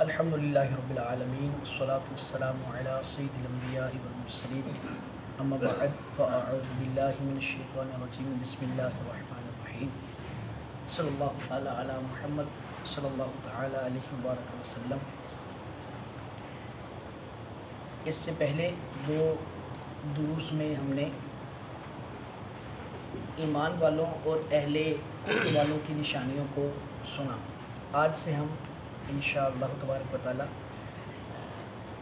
الحمدللہ رب العالمین والصلاة والسلام علی سید الانبیاء والمرسلین اما بعد فاعوذ باللہ من الشیطان الرجیم بسم اللہ الرحمن الرحیم صلی اللہ تعالی علی محمد صلی اللہ تعالی علیہ وبارک وسلم۔ اس سے پہلے دو دروس میں ہم نے ایمان والوں اور اہل کفر والوں کی نشانیوں کو سنا۔ آج سے ہم انشاءاللہ تبارک و تعالی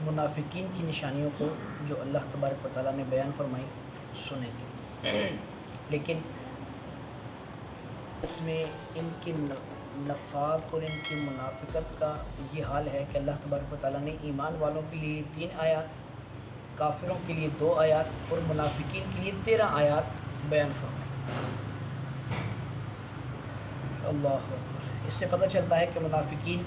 منافقین کی نشانیوں کو جو اللہ تبارک و تعالی نے بیان فرمائی سنیں گے، لیکن اس میں ان کی نفاق اور ان کی منافقت کا یہ حال ہے کہ اللہ تبارک و تعالی نے ایمان والوں کے لیے 3 آیات، کافروں کے لیے 2 آیات اور منافقین کے لیے 13 آیات بیان فرمائی۔ اللہ اکبر۔ اس سے پتہ چلتا ہے کہ منافقین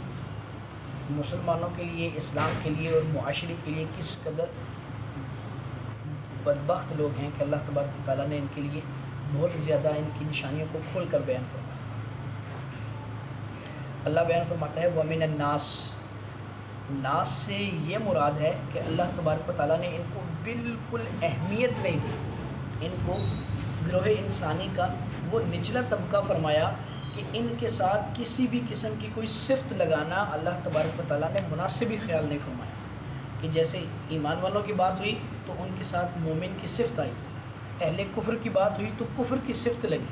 مسلمانوں کے لیے، اسلام کے لیے اور معاشرے کے لیے کس قدر بدبخت لوگ ہیں کہ اللہ تبارک و تعالیٰ نے ان کے لیے بہت زیادہ ان کی نشانیوں کو کھول کر بیان فرمایا۔ اللہ بیان فرماتا ہے وَمِنَ النَّاسِ، ناس سے یہ مراد ہے کہ اللہ تبارک و تعالیٰ نے ان کو بالکل اہمیت نہیں دی، ان کو گروہ انسانی کا وہ نچلا طبقہ فرمایا کہ ان کے ساتھ کسی بھی قسم کی کوئی صفت لگانا اللہ تبارک و تعالیٰ نے مناسب ہی خیال نہیں فرمایا۔ کہ جیسے ایمان والوں کی بات ہوئی تو ان کے ساتھ مومن کی صفت آئی، اہل کفر کی بات ہوئی تو کفر کی صفت لگی،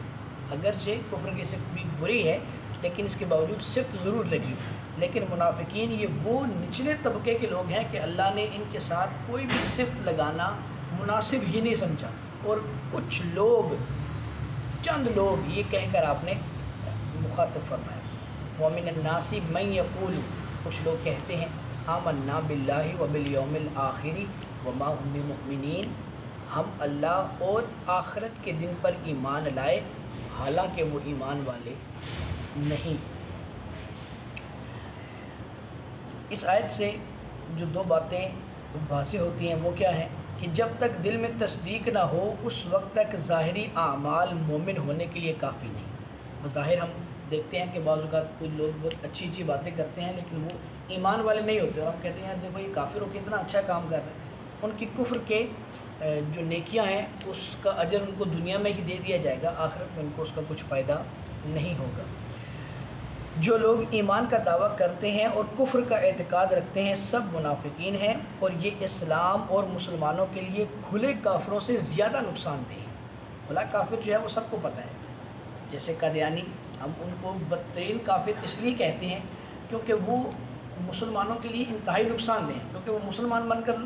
اگرچہ کفر کی صفت بھی بری ہے لیکن اس کے باوجود صفت ضرور لگی۔ لیکن منافقین یہ وہ نچلے طبقے کے لوگ ہیں کہ اللہ نے ان کے ساتھ کوئی بھی صفت لگانا مناسب ہی نہیں سمجھا، اور کچھ لوگ، چند لوگ یہ کہہ کر آپ نے مخاطب فرمایا وَمِنَ النَّاسِ مَن يَقُولُ، کچھ لوگ کہتے ہیں آمنا باللہ وبالیوم الآخر وما ہم بمؤمنین، ہم اللہ اور آخرت کے دن پر ایمان لائے حالانکہ وہ ایمان والے نہیں۔ اس آیت سے جو 2 باتیں واضح ہوتی ہیں وہ کیا ہیں کہ جب تک دل میں تصدیق نہ ہو اس وقت تک ظاہری اعمال مومن ہونے کے لیے کافی نہیں۔ بظاہر ہم دیکھتے ہیں کہ بعض اوقات کچھ لوگ بہت اچھی اچھی باتیں کرتے ہیں لیکن وہ ایمان والے نہیں ہوتے، اور ہم کہتے ہیں دیکھو یہ کافر ہو کے اتنا اچھا کام کر رہے ہیں، ان کی کفر کے جو نیکیاں ہیں اس کا اجر ان کو دنیا میں ہی دے دیا جائے گا، آخرت میں ان کو اس کا کچھ فائدہ نہیں ہوگا۔ جو لوگ ایمان کا دعویٰ کرتے ہیں اور کفر کا اعتقاد رکھتے ہیں سب منافقین ہیں، اور یہ اسلام اور مسلمانوں کے لیے کھلے کافروں سے زیادہ نقصان دہ ہیں۔ کھلا کافر جو ہے وہ سب کو پتہ ہے، جیسے قادیانی، ہم ان کو بدترین کافر اس لیے کہتے ہیں کیونکہ وہ مسلمانوں کے لیے انتہائی نقصان دہ ہیں، کیونکہ وہ مسلمان بن کر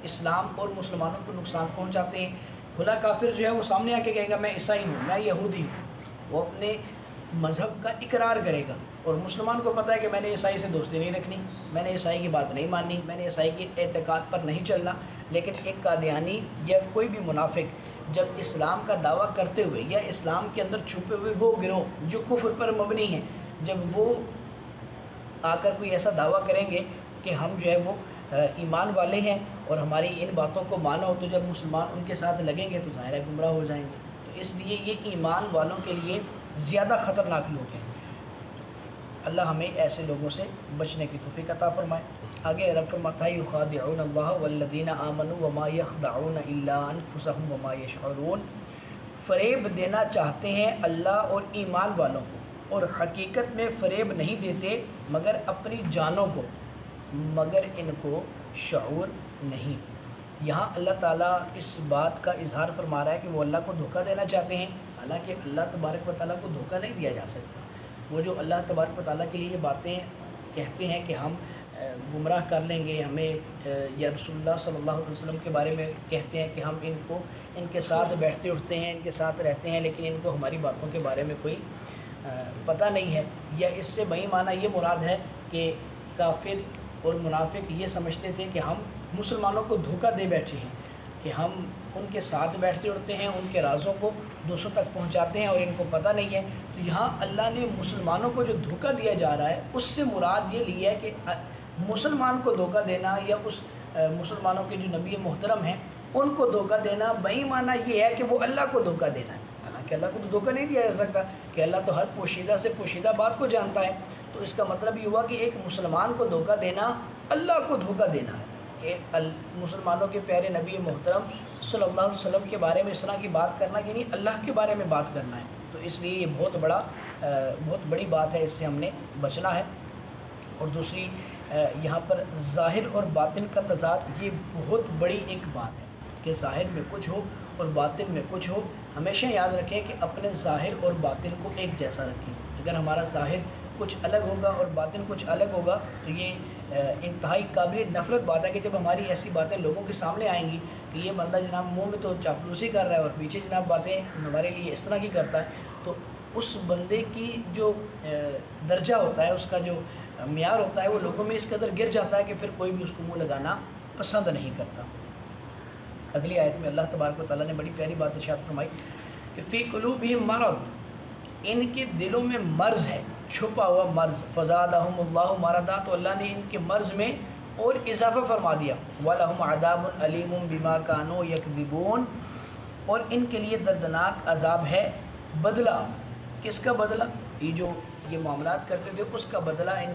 اسلام اور مسلمانوں کو نقصان پہنچاتے ہیں۔ کھلا کافر جو ہے وہ سامنے آ کے کہے گا میں عیسائی ہوں، میں یہودی ہوں، وہ اپنے مذہب کا اقرار کرے گا، اور مسلمان کو پتہ ہے کہ میں نے عیسائی سے دوستی نہیں رکھنی، میں نے عیسائی کی بات نہیں ماننی، میں نے عیسائی کے اعتقاد پر نہیں چلنا۔ لیکن ایک قادیانی یا کوئی بھی منافق جب اسلام کا دعویٰ کرتے ہوئے یا اسلام کے اندر چھپے ہوئے وہ گروہ جو کفر پر مبنی ہیں، جب وہ آ کر کوئی ایسا دعویٰ کریں گے کہ ہم جو ہے وہ ایمان والے ہیں اور ہماری ان باتوں کو مانا ہو، تو جب مسلمان ان کے ساتھ لگیں گے تو ظاہر ہے گمراہ ہو جائیں گے۔ تو اس لیے یہ ایمان والوں کے لیے زیادہ خطرناک لوگ ہیں۔ اللہ ہمیں ایسے لوگوں سے بچنے کی توفیق عطا فرمائے۔ آگے رب فرماتا ہے یخادعون اللہ والذین آمنوا وما یخدعون الا انفسهم وما یشعرون، فریب دینا چاہتے ہیں اللہ اور ایمان والوں کو، اور حقیقت میں فریب نہیں دیتے مگر اپنی جانوں کو، مگر ان کو شعور نہیں۔ یہاں اللہ تعالیٰ اس بات کا اظہار فرما رہا ہے کہ وہ اللہ کو دھوکہ دینا چاہتے ہیں، حالانکہ اللہ تبارک و تعالیٰ کو دھوکہ نہیں دیا جا سکتا۔ وہ جو اللہ تبارک و تعالیٰ کے لیے یہ باتیں کہتے ہیں کہ ہم گمراہ کر لیں گے ہمیں، یا رسول اللہ صلی اللہ علیہ وسلم کے بارے میں کہتے ہیں کہ ہم ان کے ساتھ بیٹھتے اٹھتے ہیں، ان کے ساتھ رہتے ہیں، لیکن ان کو ہماری باتوں کے بارے میں کوئی پتہ نہیں ہے، یا اس سے بہی معنی یہ مراد ہے کہ کافر اور منافق یہ سمجھتے تھے کہ ہم مسلمانوں کو دھوکہ دے بیٹھے ہیں، کہ ہم ان کے ساتھ بیٹھتے اٹھتے ہیں، ان کے رازوں کو دوسروں تک پہنچاتے ہیں اور ان کو پتہ نہیں ہے۔ تو یہاں اللہ نے مسلمانوں کو جو دھوکہ دیا جا رہا ہے اس سے مراد یہ لی ہے کہ مسلمان کو دھوکہ دینا یا اس مسلمانوں کے جو نبی محترم ہیں ان کو دھوکہ دینا، بہی معنی یہ ہے کہ وہ اللہ کو دھوکہ دینا ہے۔ حالانکہ اللہ کو تو دھوکہ نہیں دیا جا سکتا کہ اللہ تو ہر پوشیدہ سے پوشیدہ بات کو جانتا ہے۔ تو اس کا مطلب یہ ہوا کہ ایک مسلمان کو دھوکہ دینا اللہ کو دھوکہ دینا ہے۔ مسلمانوں کے پیارے نبی محترم صلی اللہ علیہ وسلم کے بارے میں اس طرح کی بات کرنا یعنی اللہ کے بارے میں بات کرنا ہے، تو اس لیے یہ بہت بڑی بات ہے، اس سے ہم نے بچنا ہے۔ اور دوسری یہاں پر ظاہر اور باطن کا تضاد، یہ بہت بڑی ایک بات ہے کہ ظاہر میں کچھ ہو اور باطن میں کچھ ہو۔ ہمیشہ یاد رکھیں کہ اپنے ظاہر اور باطن کو ایک جیسا رکھیں۔ اگر ہمارا ظاہر کچھ الگ ہوگا اور باطن کچھ الگ ہوگا تو یہ انتہائی قابل نفرت بات ہے کہ جب ہماری ایسی باتیں لوگوں کے سامنے آئیں گی کہ یہ بندہ جناب منہ میں تو چاپلوسی کر رہا ہے اور پیچھے جناب باتیں ہمارے لیے اس طرح کی کرتا ہے، تو اس بندے کی جو درجہ ہوتا ہے، اس کا جو معیار ہوتا ہے، وہ لوگوں میں اس قدر گر جاتا ہے کہ پھر کوئی بھی اس کو منہ لگانا پسند نہیں کرتا۔ اگلی آیت میں اللہ تبارک و تعالیٰ نے بڑی پیاری بات ارشاد فرمائی کہ فی قلوبہم مرض، ان کے دلوں میں مرض ہے، چھپا ہوا مرض، فزادہم اللہ مرضا، تو اللہ نے ان کے مرض میں اور اضافہ فرما دیا، وَلَهُمْ عَذَابٌ أَلِيمٌ بِمَا كَانُوا يَكْذِبُونَ، اور ان کے لیے دردناک عذاب ہے، بدلہ، کس کا بدلہ؟ یہ معاملات کرتے تھے اس کا بدلہ، ان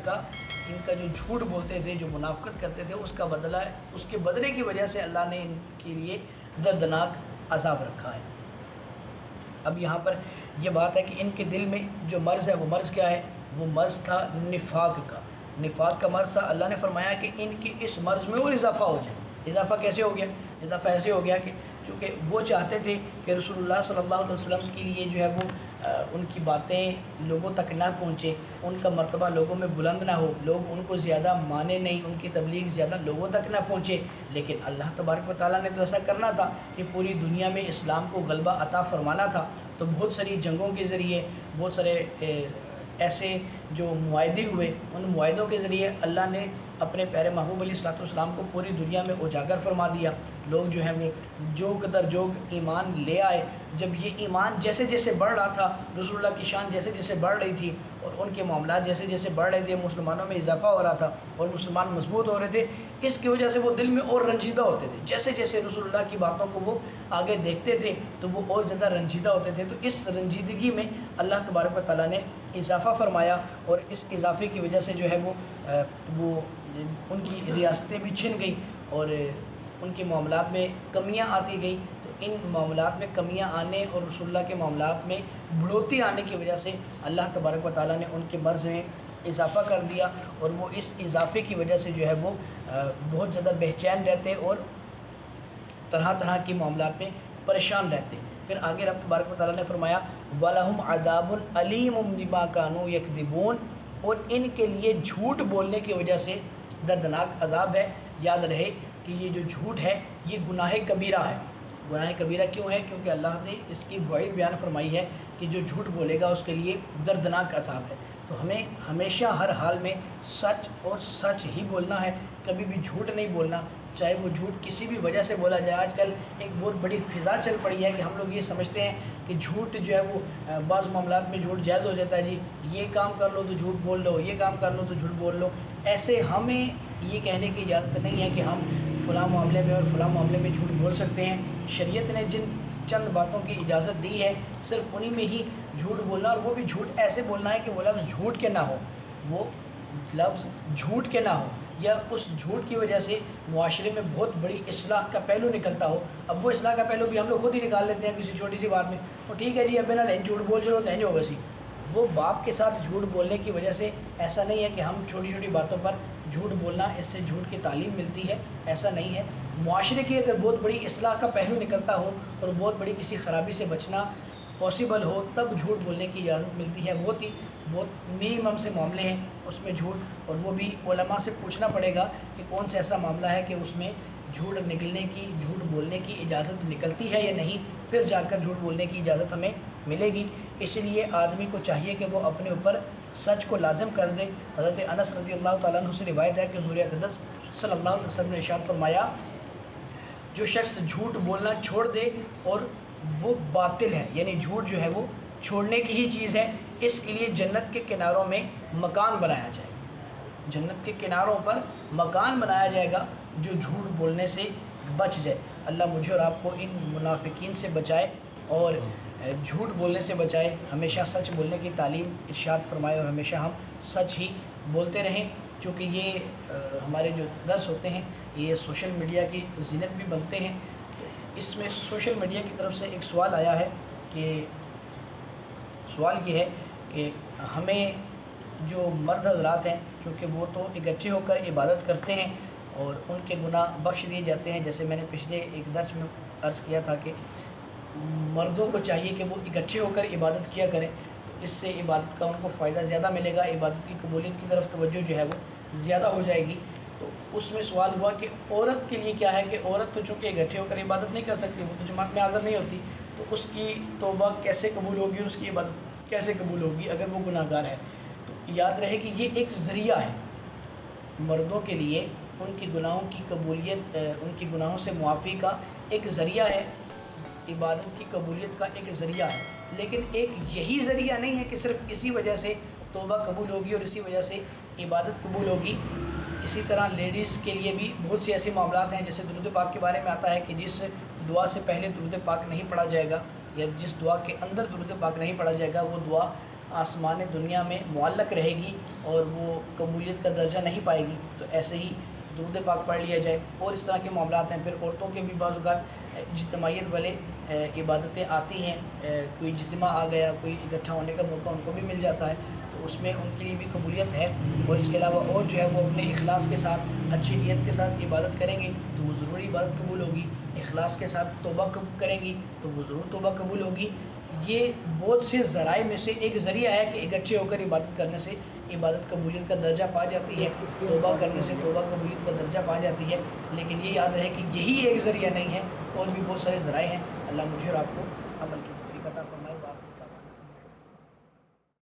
کا جو جھوٹ بولتے تھے، جو منافقت کرتے تھے، اس کا بدلہ ہے، اس کے بدلے کی وجہ سے اللہ نے ان کے لیے دردناک عذاب رکھا ہے۔ اب یہاں پر یہ بات ہے کہ ان کے دل میں جو مرض ہے، وہ مرض کیا ہے؟ وہ مرض تھا نفاق کا مرض تھا۔ اللہ نے فرمایا کہ ان کی اس مرض میں اور اضافہ ہو جائے۔ اضافہ کیسے ہو گیا؟ اضافہ ایسے ہو گیا کہ چونکہ وہ چاہتے تھے کہ رسول اللہ صلی اللہ علیہ وسلم کے لیے جو ہے وہ ان کی باتیں لوگوں تک نہ پہنچے، ان کا مرتبہ لوگوں میں بلند نہ ہو، لوگ ان کو زیادہ مانے نہیں، ان کی تبلیغ زیادہ لوگوں تک نہ پہنچے، لیکن اللہ تبارک و تعالیٰ نے تو ایسا کرنا تھا کہ پوری دنیا میں اسلام کو غلبہ عطا فرمانا تھا۔ تو بہت ساری جنگوں کے ذریعے، بہت سارے ایسے جو معاہدے ہوئے، ان معاہدوں کے ذریعے اللہ نے اپنے پیارے محبوب علیہ الصلوۃ والسلام کو پوری دنیا میں اجاگر فرما دیا۔ لوگ جو ہیں وہ جوگ در جوگ ایمان لے آئے۔ جب یہ ایمان جیسے جیسے بڑھ رہا تھا، رسول اللہ کی شان جیسے جیسے بڑھ رہی تھی اور ان کے معاملات جیسے جیسے بڑھ رہے تھے، مسلمانوں میں اضافہ ہو رہا تھا اور مسلمان مضبوط ہو رہے تھے، اس کی وجہ سے وہ دل میں اور رنجیدہ ہوتے تھے۔ جیسے جیسے رسول اللہ کی باتوں کو وہ آگے دیکھتے تھے تو وہ اور زیادہ رنجیدہ ہوتے تھے۔ تو اس رنجیدگی میں اللہ تبارک و تعالیٰ نے اضافہ فرمایا، اور اس اضافے کی وجہ سے جو ہے وہ ان کی ریاستیں بھی چھن گئیں اور ان کے معاملات میں کمیاں آتی گئیں۔ تو ان معاملات میں کمیاں آنے اور رسول اللہ کے معاملات میں بڑھوتی آنے کی وجہ سے اللہ تبارک و تعالیٰ نے ان کے مرض میں اضافہ کر دیا، اور وہ اس اضافے کی وجہ سے جو ہے وہ بہت زیادہ بے چین رہتے اور طرح طرح کی معاملات میں پریشان رہتے۔ پھر آگے رب تبارک و تعالیٰ نے فرمایا وَلَهُمْ عَذَابٌ أَلِيمٌ بِمَا كَانُوا يَكْذِبُونَ، اور ان کے لیے جھوٹ بولنے کی وجہ سے دردناک عذاب ہے۔ یاد رہے کہ یہ جو جھوٹ ہے یہ گناہ کبیرہ ہے۔ گناہ کبیرہ کیوں ہے؟ کیونکہ اللہ نے اس کی وعید بیان فرمائی ہے کہ جو جھوٹ بولے گا اس کے لیے دردناک عذاب ہے۔ تو ہمیں ہمیشہ ہر حال میں سچ اور سچ ہی بولنا ہے، کبھی بھی جھوٹ نہیں بولنا، چاہے وہ جھوٹ کسی بھی وجہ سے بولا جائے۔ آج کل ایک بہت بڑی فضا چل پڑی ہے کہ ہم لوگ یہ سمجھتے ہیں کہ جھوٹ جو ہے وہ بعض معاملات میں جھوٹ جائز ہو جاتا ہے، جی یہ کام کر لو تو جھوٹ بول لو، یہ کام کر لو تو جھوٹ بول لو۔ ایسے ہمیں یہ کہنے کی اجازت نہیں ہے کہ ہم فلاں معاملے میں اور فلاں معاملے میں جھوٹ بول سکتے ہیں۔ شریعت نے جن چند باتوں کی اجازت دی ہے صرف انہی میں ہی جھوٹ بولنا، اور وہ بھی جھوٹ ایسے بولنا ہے کہ وہ لفظ جھوٹ کے نہ ہو، وہ لفظ جھوٹ کے نہ ہو، یا اس جھوٹ کی وجہ سے معاشرے میں بہت بڑی اصلاح کا پہلو نکلتا ہو۔ اب وہ اصلاح کا پہلو بھی ہم لوگ خود ہی نکال لیتے ہیں کسی چھوٹی سی بات میں، تو ٹھیک ہے جی اب نا جھوٹ بول چلو تو ہوگا سی۔ وہ باپ کے ساتھ جھوٹ بولنے کی وجہ سے ایسا نہیں ہے کہ ہم چھوٹی چھوٹی باتوں پر جھوٹ بولنا، اس سے جھوٹ کی تعلیم ملتی ہے، ایسا نہیں ہے۔ معاشرے کی اگر بہت بڑی اصلاح کا پہلو نکلتا ہو اور بہت بڑی کسی خرابی سے بچنا پاسبل ہو تب جھوٹ بولنے کی اجازت ملتی ہے۔ بہت منیمم سے معاملے ہیں اس میں جھوٹ، اور وہ بھی علماء سے پوچھنا پڑے گا کہ کون سا ایسا معاملہ ہے کہ اس میں جھوٹ نکلنے کی، جھوٹ بولنے کی اجازت نکلتی ہے یا نہیں، پھر جا کر جھوٹ بولنے کی اجازت ہمیں ملے گی۔ اس لیے آدمی کو چاہیے کہ وہ اپنے اوپر سچ کو لازم کر دے۔ حضرت انس رضی اللہ تعالیٰ عنہ سے روایت ہے کہ حضور اقدس صلی اللہ علیہ وسلم نے ارشاد فرمایا جو شخص جھوٹ بولنا چھوڑ دے اور وہ باطل ہے، یعنی جھوٹ جو ہے وہ چھوڑنے کی ہی چیز ہے، اس کے لیے جنت کے کناروں میں مکان بنایا جائے گا، جنت کے کناروں پر مکان بنایا جائے گا جو جھوٹ بولنے سے بچ جائے۔ اللہ مجھے اور آپ کو ان منافقین سے بچائے، اور جھوٹ بولنے سے بچائے، ہمیشہ سچ بولنے کی تعلیم ارشاد فرمائے اور ہمیشہ ہم سچ ہی بولتے رہیں، چونکہ یہ ہمارے جو درس ہوتے ہیں یہ سوشل میڈیا کی زینت بھی بنتے ہیں۔ اس میں سوشل میڈیا کی طرف سے ایک سوال آیا ہے کہ سوال یہ ہے کہ ہمیں جو مرد حضرات ہیں چونکہ وہ تو اکٹھے ہو کر عبادت کرتے ہیں اور ان کے گناہ بخش دیے جاتے ہیں، جیسے میں نے پچھلے ایک درس میں عرض کیا تھا کہ مردوں کو چاہیے کہ وہ اکٹھے ہو کر عبادت کیا کریں، تو اس سے عبادت کا ان کو فائدہ زیادہ ملے گا، عبادت کی قبولیت کی طرف توجہ جو ہے وہ زیادہ ہو جائے گی۔ تو اس میں سوال ہوا کہ عورت کے لیے کیا ہے کہ عورت تو چونکہ اکٹھے ہو کر عبادت نہیں کر سکتی، وہ تو جماعت میں حاضر نہیں ہوتی، تو اس کی توبہ کیسے قبول ہوگی اور اس کی عبادت کیسے قبول ہوگی اگر وہ گناہ گار ہے؟ تو یاد رہے کہ یہ ایک ذریعہ ہے مردوں کے لیے ان کی گناہوں کی قبولیت، ان کی گناہوں سے معافی کا ایک ذریعہ ہے، عبادت کی قبولیت کا ایک ذریعہ ہے، لیکن ایک یہی ذریعہ نہیں ہے کہ صرف اسی وجہ سے توبہ قبول ہوگی اور اسی وجہ سے عبادت قبول ہوگی۔ اسی طرح لیڈیز کے لیے بھی بہت سی ایسے معاملات ہیں، جیسے درود پاک کے بارے میں آتا ہے کہ جس دعا سے پہلے درود پاک نہیں پڑھا جائے گا یا جس دعا کے اندر درود پاک نہیں پڑھا جائے گا وہ دعا آسمان دنیا میں معلق رہے گی اور وہ قبولیت کا درجہ نہیں پائے گی، تو ایسے ہی درود پاک پڑھ لیا جائے۔ اور اس طرح کے معاملات ہیں۔ پھر عورتوں کے بھی بعض اوقات اجتماعیت والے عبادتیں آتی ہیں، کوئی اجتماع آ گیا، کوئی اکٹھا ہونے کا موقع ان کو بھی مل جاتا ہے، تو اس میں ان کے لیے بھی قبولیت ہے۔ اور اس کے علاوہ اور جو ہے وہ اپنے اخلاص کے ساتھ اچھی نیت کے ساتھ عبادت کریں گی تو وہ ضرور عبادت قبول ہوگی، اخلاص کے ساتھ توبہ کریں گی تو وہ ضرور توبہ قبول ہوگی۔ یہ بہت سے ذرائع میں سے ایک ذریعہ ہے کہ اکٹھے ہو کر عبادت کرنے سے عبادت قبولیت کا درجہ پا جاتی ہے، توبہ کرنے سے توبہ قبولیت کا درجہ پا جاتی ہے، لیکن یہ یاد رہے کہ یہی ایک ذریعہ نہیں ہے، اور بھی بہت سارے ذرائع ہیں۔ اللہ مجھے اور آپ کو